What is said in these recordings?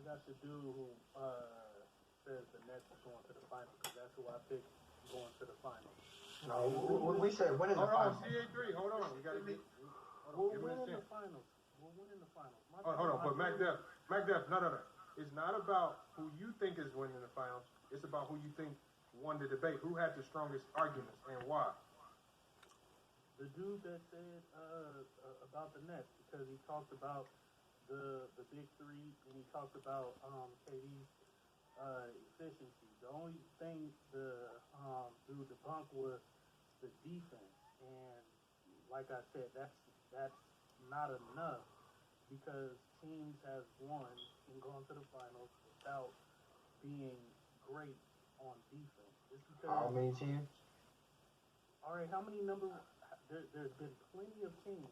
got the dude who says the Nets is going to the finals because that's who I picked going to the finals. No, we said winning the finals. Hold on, CA3, hold on. We gotta get. We'll win in the finals. We'll win in the finals. Hold on, but MacDef, no. It's not about who you think is winning the finals. It's about who you think won the debate. Who had the strongest arguments and why? The dude that said about the Nets because he talked about the big three and he talked about KD's efficiency. The only thing the dude debunked was the defense, and like I said, that's not enough because teams have won and gone to the finals without being great on defense. It's because, how many teams? all right, how many number? There's been plenty of teams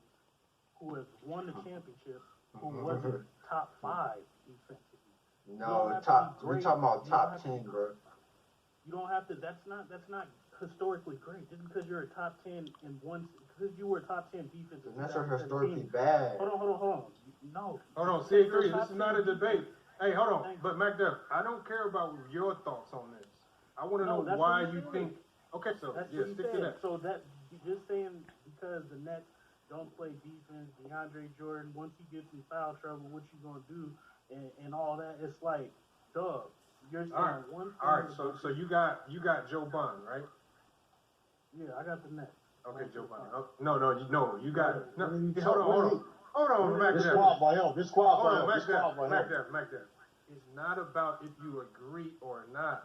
who have won the championship who wasn't top 5 defensively. No, top. We're talking about top 10, bro. You don't have to. That's not historically great. Just because you're a top 10 in one, because you were a top 10 defensive. That's not historically bad. Hold on. No. Hold on, CA3. This is not a debate. Hey, hold on. But MacDef, I don't care about your thoughts on this. I want to know why you think. Okay, so yeah, stick to that. So that just saying because the Nets don't play defense, DeAndre Jordan, once he gets in foul trouble, what you gonna do, and all that? It's like, dog. You're saying one thing. All right. So you got Joe Bond, right? Yeah, I got the Nets. Okay, Joe Bond. No, you got. Hold on, MacDef. Disqualify him. MacDef. It's not about if you agree or not.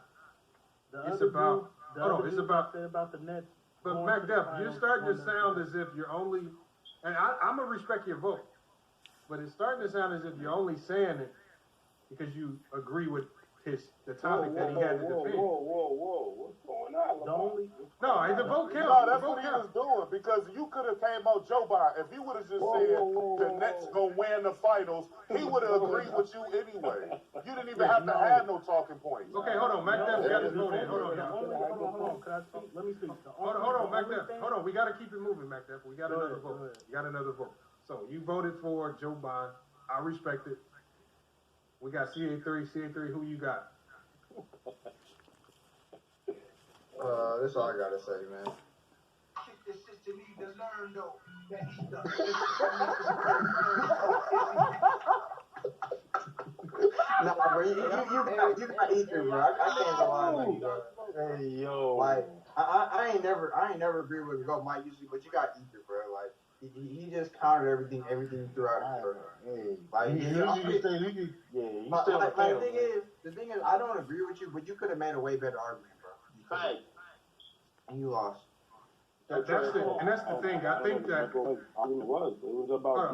It's It's about the Nets. But MacDef, you're starting to sound as if you're only, and I'm gonna respect your vote, but it's starting to sound as if you're only saying it because you agree with the topic that he had to defend. Whoa. What's going on? The vote counts. No, that's what he was doing because you could have came out Joe Biden. If he would have just said the Nets gonna win the finals, he would have agreed with you anyway. You didn't even have to have no talking points. Okay, hold on, MacDef got his vote in. Hold on. Let me speak. Hold on, MacDef. Hold on, we gotta keep it moving, MacDef. We got another vote. You got another vote. So you voted for Joe Biden. I respect it. We got CA3, who you got? That's all I gotta say, man. The sister need to learn though that he does. Nah, bro, you got Ether, bro. I can't go on with you, bro. Hey yo, like I ain't never agree with Go Mike usually, but you got Ether, bro. Like he just countered everything throughout. Hey, like the thing is, I don't agree with you, but you could have made a way better argument, bro. Hey. And you lost. That's the thing. I think that it was about.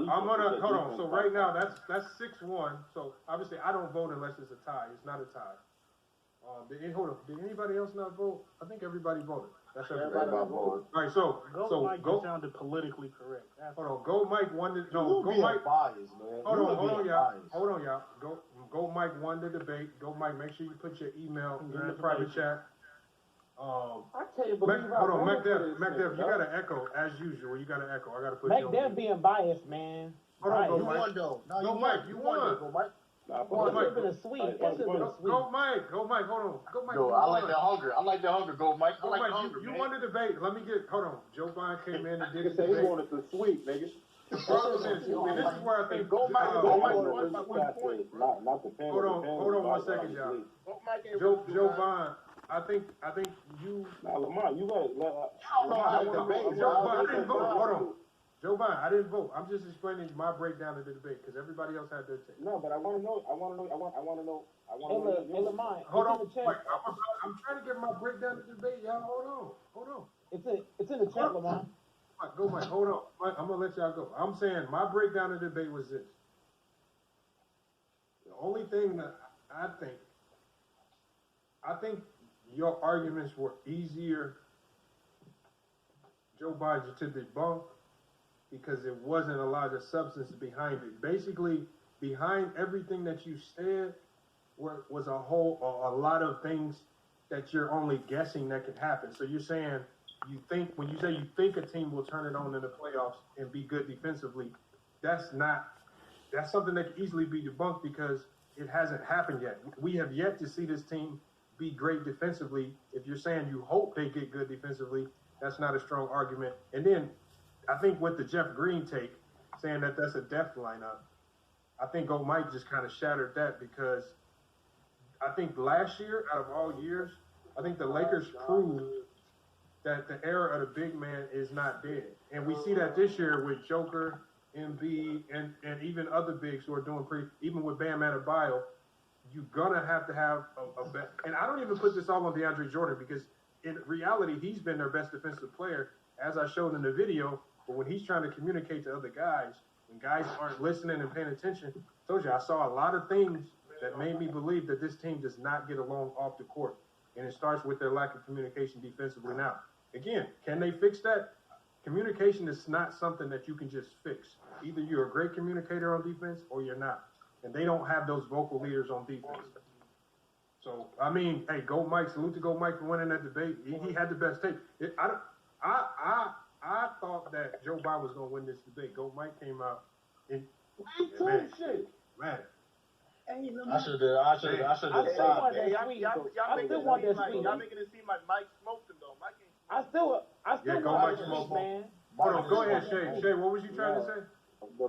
Hold on. So right now that's 6-1. So obviously I don't vote unless it's a tie. It's not a tie. Did anybody else not vote? I think everybody voted. That's everybody voted. All right. So Mike sounded politically correct. Hold on. Go Mike won the Go Mike. Biased, man. Hold on, y'all. Go Mike won the debate. Go Mike. Make sure you put your email in the private chat. I can't believe hold on, MacDef, you got to echo as usual. You got to echo. I got to put you on. MacDef being biased, man. Hold on, you won though. No, Go Mike, you won. Go Mike. That should have been a sweep. Go Mike, hold on. Go Mike. I like that hunger. Go Mike. Go Mike, you won the debate. Let me hold on. Joe Biden came in and did his debate. debate. He wanted to sweep, nigga. The problem is, and this is where I think Go Mike. Hold on 1 second, y'all. Joe Biden. I think you. Nah, Lamar, you got. I didn't vote. Hold on, Joe Biden. I didn't vote. I'm just explaining my breakdown of the debate because everybody else had their take. No, but I want to know. Lamar, hold on. I'm trying to get my breakdown of the debate, y'all. Hold on. It's in the chat, Lamar. Go, Mike. Hold on. Mike, I'm gonna let y'all go. I'm saying my breakdown of the debate was this. The only thing that I think your arguments were easier, Joe Biden, to debunk because there wasn't a lot of substance behind it. Basically, behind everything that you said was a lot of things that you're only guessing that could happen. So you're saying when you say you think a team will turn it on in the playoffs and be good defensively, that's something that can easily be debunked because it hasn't happened yet. We have yet to see this team be great defensively. If you're saying you hope they get good defensively, that's not a strong argument. And then I think with the Jeff Green take, saying that that's a depth lineup, I think Go Mike just kind of shattered that because I think last year, out of all years, I think the Lakers proved that the era of the big man is not dead. And we see that this year with Joker, Embiid, and even other bigs who are doing even with Bam Adebayo, you're going to have a bet. And I don't even put this all on DeAndre Jordan because in reality, he's been their best defensive player, as I showed in the video. But when he's trying to communicate to other guys, when guys aren't listening and paying attention, I told you, I saw a lot of things that made me believe that this team does not get along off the court. And it starts with their lack of communication defensively. Now, again, can they fix that? Communication is not something that you can just fix. Either you're a great communicator on defense or you're not. And they don't have those vocal leaders on defense. So, I mean, hey, Go Mike, salute to Go Mike for winning that debate. He had the best take. I thought that Joe Biden was going to win this debate. Go Mike came out and man. I should have stopped. I still want that sweet. Y'all making it seem like Mike smoked him though. Mike ain't. I still Go want Mike that smoke, sweet, man. Hold on, go ahead, Shay. Shay, what was you trying to say?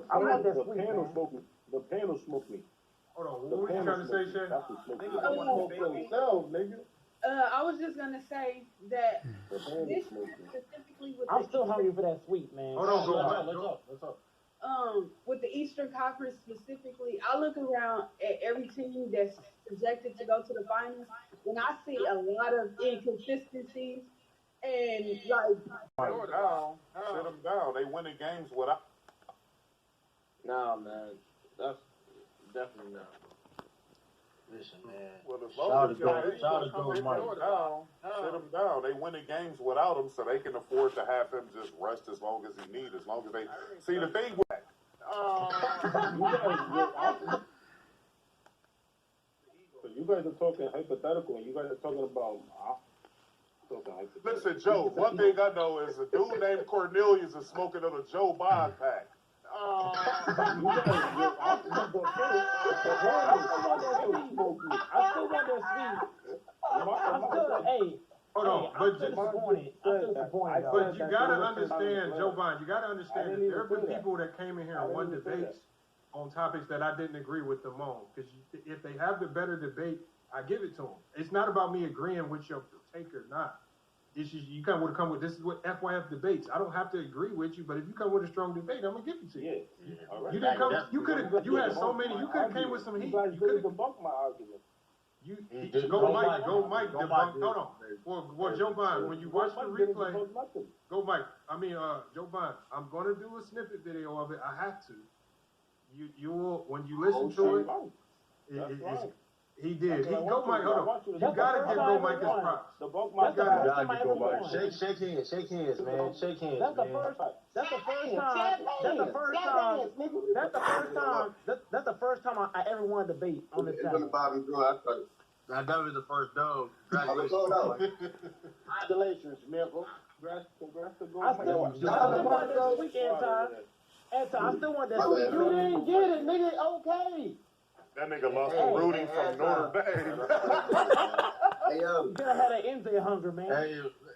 I want that The sweet, panel man. smoked me. The panel smoked me. Hold on, what were you trying to say, Shay? That's what smoked me. Niggas don't want to smoke themselves, nigga. I was just gonna say that The panel this smoked me. specifically with I'm the still hungry for that sweet, man. Hold on, go Let's up. with the Eastern Conference specifically, I look around at every team that's projected to go to the finals, and I see a lot of inconsistencies and like Sit them down. They winning games without. Nah, man. That's definitely not. Listen, man. Well, as Shout long out as to y'all Go Mike. sit him down. They winning games without him, so they can afford to have him just rest as long as he needs. As long as they see the thing with that. You guys are talking hypothetical, and you guys are talking about. Talking hypothetical. Listen, Joe. One thing I know is a dude named Cornelius is smoking on a Joe Biden pack. I still want that sweet. Hey. Hold on, I'm still disappointed. but you gotta understand, Joe Biden. You gotta understand that there have been people that came in here and won debates on topics that I didn't agree with them on. Because if they have the better debate, I give it to them. It's not about me agreeing with your take or not. It's just you kind of would come with this is what FYF debates. I don't have to agree with you, but if you come with a strong debate, I'm gonna give it to you. Yeah. All right. You didn't come. You could have. You had so many. You could have came with some heat. You You could could have debunked my argument. Go Mike. Debunk. Hold on. Well, Joe Biden, when you watch the replay, go Mike. Joe Biden. I'm gonna do a snippet video of it. I have to. You will when you listen to it. He did. Go Mike. Hold on. You gotta give Go Mike his props. Shake hands, man. Shake hands. That's the first time. That's the first time I ever won a debate on this channel. That was the first dog. Congratulations, man. Congrats to Go I still want that sweet Anton. I still want that sweet. You didn't get it, nigga. Okay. That nigga lost to Rudy from Notre Dame. Hey, yo. You could have had an NJ hunger, man.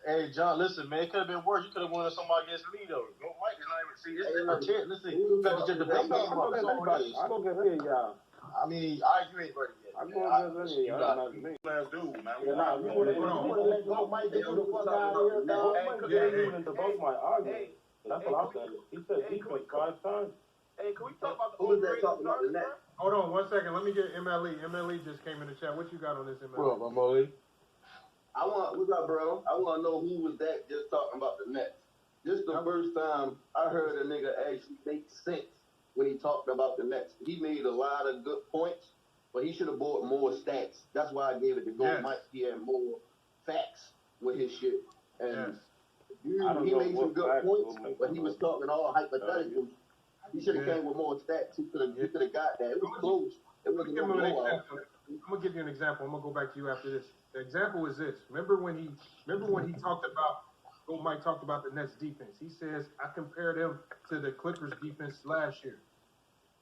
Hey, John, listen, man. It could have been worse. You could have won somebody against me, though. Go Mike is not even see. It's a chance. Listen, you got to debate. I'm going to get here, y'all. I mean, you ain't ready yet. I'm going to get here, y'all. Last dude, man. You want to let Go Mike get you the fuck out of here, dog? You didn't devote my argument. That's what I said. He said defense 5 times. Hey, can we talk about the net? Hold on 1 second. Let me get MLE. MLE just came in the chat. What you got on this MLE? Bro, Molly. What's up, bro? I want to know who was that just talking about the Nets. This is the first time I heard a nigga actually make sense when he talked about the Nets. He made a lot of good points, but he should have brought more stats. That's why I gave it to Go Mike. He had more facts with his shit. And he made some good points, but he was talking all hypotheticals. He should have came with more stats. He could have got that. It was close. It wasn't no blowout. I'm gonna give you an example. I'm gonna go back to you after this. The example is this. Remember when he talked about Mike talked about the Nets defense. He says I compared him to the Clippers defense last year,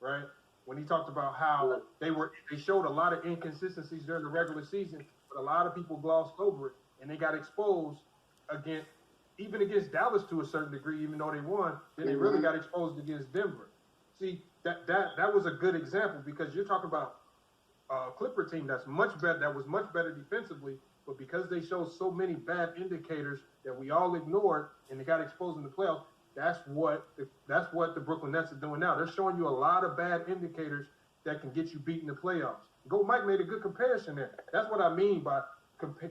right? when he talked about how they showed a lot of inconsistencies during the regular season, but a lot of people glossed over it, and they got exposed even against Dallas to a certain degree, even though they won. Then they really got exposed against Denver. See, that was a good example because you're talking about a Clipper team that was much better defensively, but because they showed so many bad indicators that we all ignored and they got exposed in the playoffs, that's what the Brooklyn Nets are doing now. They're showing you a lot of bad indicators that can get you beat in the playoffs. Go Mike made a good comparison there. That's what I mean by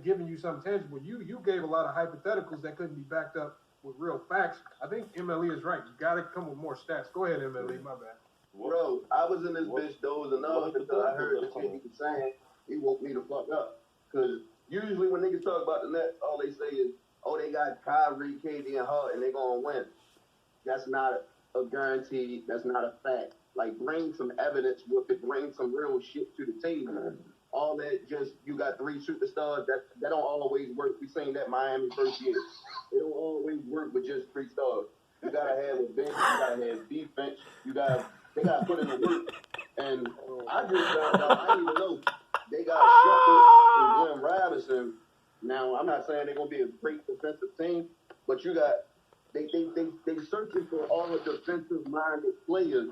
giving you something tangible. You gave a lot of hypotheticals that couldn't be backed up with real facts. I think MLE is right. You got to come with more stats. Go ahead, MLE. My bad. Bro, I was in this bitch dozing off until I heard the shit he was saying. He woke me the fuck up. Because usually when niggas talk about the Nets, all they say is, oh, they got Kyrie, KD, and Hart, and they going to win. That's not a guarantee. That's not a fact. Like, bring some evidence with it. Bring some real shit to the table. All that just, you got 3 superstars, that don't always work. We seen that Miami first year. It don't always work with just 3 stars. You got to have a bench. You got to have defense. They got to put in the work. And I just found out, I didn't even know, they got Shuffle and Glenn Robinson. Now, I'm not saying they're going to be a great defensive team, but you got, they searching for all the defensive-minded players.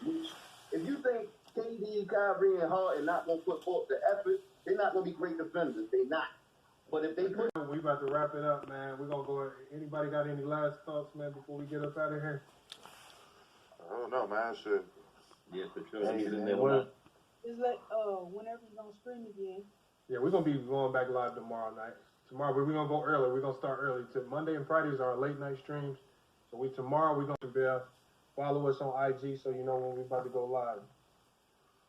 Which, if you think KD, Kyrie, and Hart are not going to put forth the effort, they're not going to be great defenders. They're not. But if they put... We about to wrap it up, man. We're going to go... Anybody got any last thoughts, man, before we get up out of here? I don't know, man. Shit. Yeah, for sure. Just let whenever you're gonna stream again. Yeah, we're going to be going back live tomorrow night. Tomorrow, we're going to go early. We're going to start early. Monday and Fridays are our late night streams. So tomorrow we're going to be follow us on IG so you know when we're about to go live.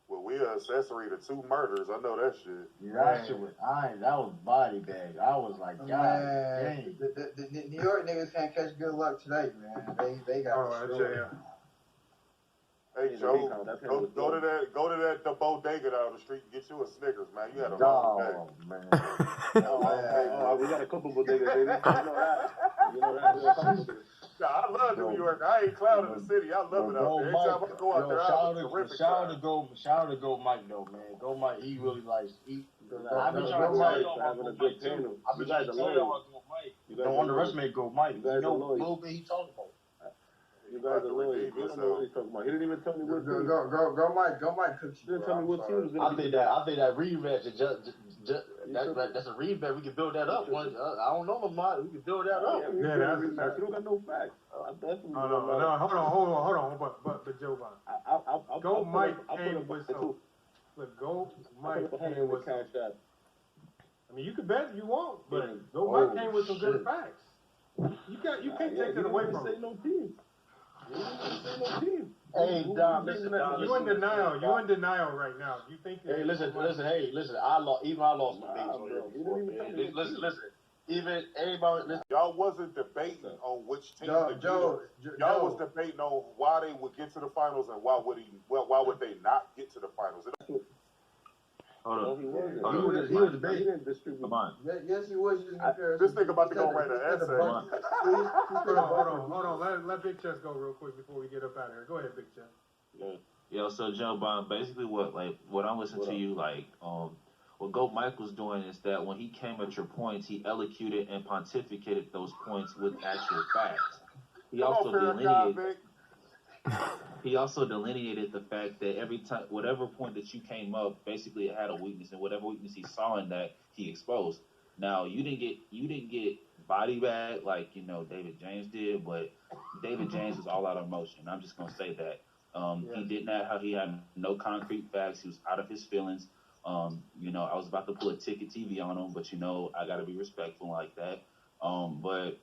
Well, we are accessory to 2 murders. I know that shit. Yeah, that shit was, that was body bag. I was like, God dang. The New York niggas can't catch good luck today, man. They got yeah. Hey, Joe, go to that the bodega down the street and get you a Snickers, man. You had a long day. Man. We got a couple bodegas, baby. You know that. Nah, I love New York. I ain't clouding the city. I love it out there. Every time I go out there, I have a terrific time. Shout out to Go Mike, though, man. Go Mike, he really likes... I've been trying to tell you having a good panel. I've been trying to tell you don't underestimate Go Mike. You know a little bit he talking about. You guys are loyal. You don't know what he's talking about. He didn't even tell me what team. Go Mike cooks you. He didn't tell me what team was I think that rematch is that's a rematch. We can build that up. I don't know, Lamont. We can build that up. Yeah, that's a rematch. You don't got no facts. No, hold on. But Joe Biden. Go Mike came with some. Look, Go Mike came with some. I mean, you can bet if you want, but Go Mike came with some good facts. You can't take it away from him. No team. Hey, Dom, you in denial. You in denial right now. You think? Hey, listen. I lost my base. Listen. Even everybody. Listen. Y'all wasn't debating on which team to get. Y'all was debating on why they would get to the finals and why would they not get to the finals. Hold on. He was debating. Come on. Yes, he was. This nigga about to go write an essay. Hold on. Let Big Chest go real quick before we get up out of here. Go ahead, Big Chest. Yo, so Joe Bond, basically what I'm listening to you what Goat Mike was doing is that when he came at your points, he elocuted and pontificated those points with actual facts. He also delineated the fact that every time, whatever point that you came up, basically it had a weakness, and whatever weakness he saw in that, he exposed. Now you didn't get body bag like David James did, but David James was all out of emotion. I'm just gonna say that. He did not. How he had no concrete facts. He was out of his feelings. I was about to pull a ticket TV on him, but I got to be respectful like that. But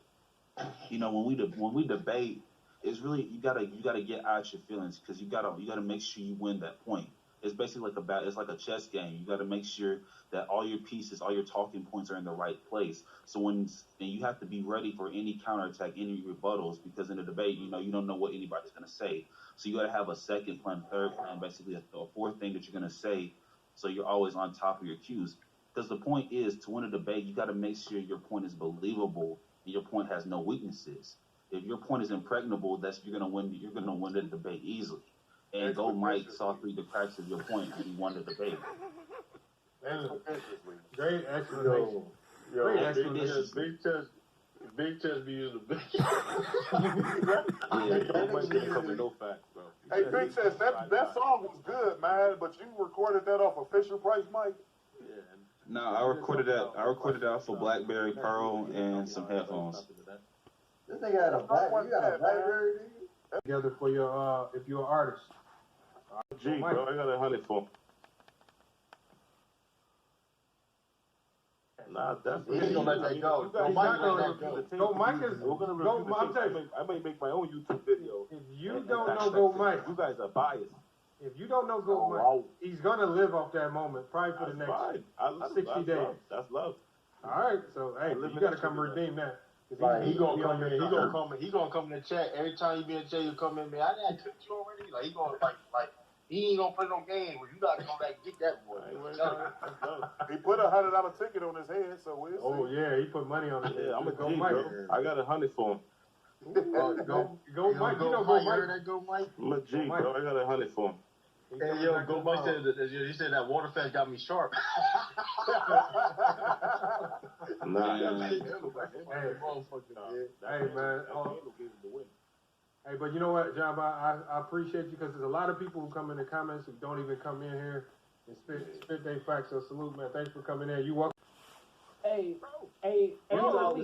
when we debate, it's really you gotta get out your feelings because you gotta make sure you win that point. It's basically it's like a chess game. You gotta make sure that all your pieces, all your talking points are in the right place. So and you have to be ready for any counterattack, any rebuttals, because in a debate, you don't know what anybody's gonna say. So you gotta have a second plan, third plan, basically a fourth thing that you're gonna say, so you're always on top of your cues. Because the point is, to win a debate, you gotta make sure your point is believable and your point has no weaknesses. If your point is impregnable, you're gonna win the debate easily. And Go Mike saw through the cracks of your point and he wanted to debate. Great explanation. Great explanation. Big chest be using the bitch. Yeah, Go Mike didn't come with no facts, bro. Hey, Big Chest, that song was good, man, but you recorded that off of Fisher Price, Mike? Yeah. No, I recorded that off of BlackBerry Pearl and some headphones. This nigga had a black. You got a BlackBerry, nigga? Together for your if you're an artist. G, bro, I got 100 for him. Nah, that's He's gonna let that go. Go Mike, let that go. Go Mike is. Go, I'm telling you, I may make my own YouTube video. if you don't know Go Mike, You guys are biased. if you don't know Go Mike, he's gonna live off that moment probably for the next 60 days. That's love. All right, so hey, you gotta come redeem that. Like he gonna come in, he gonna come in the chat every time you be in the chat. You come in, man. I took you already. Like he gonna like he ain't gonna play no game. You gotta come back and get that boy. He put a $100 ticket on his head, so we'll see. Oh yeah, he put money on it. Yeah, I'm a Go G, Mike. bro. I got 100 for him. Go Mike. You know Go Mike. Go Mike. I'm a G, bro. I got 100 for him. Hey yo, Go Mike said that. He said that water fast got me sharp. Nah. Hey man. Hey, but you know what, John? I appreciate you because there's a lot of people who come in the comments who don't even come in here and spit their facts. So salute, man. Thanks for coming in. You welcome. Hey, You know,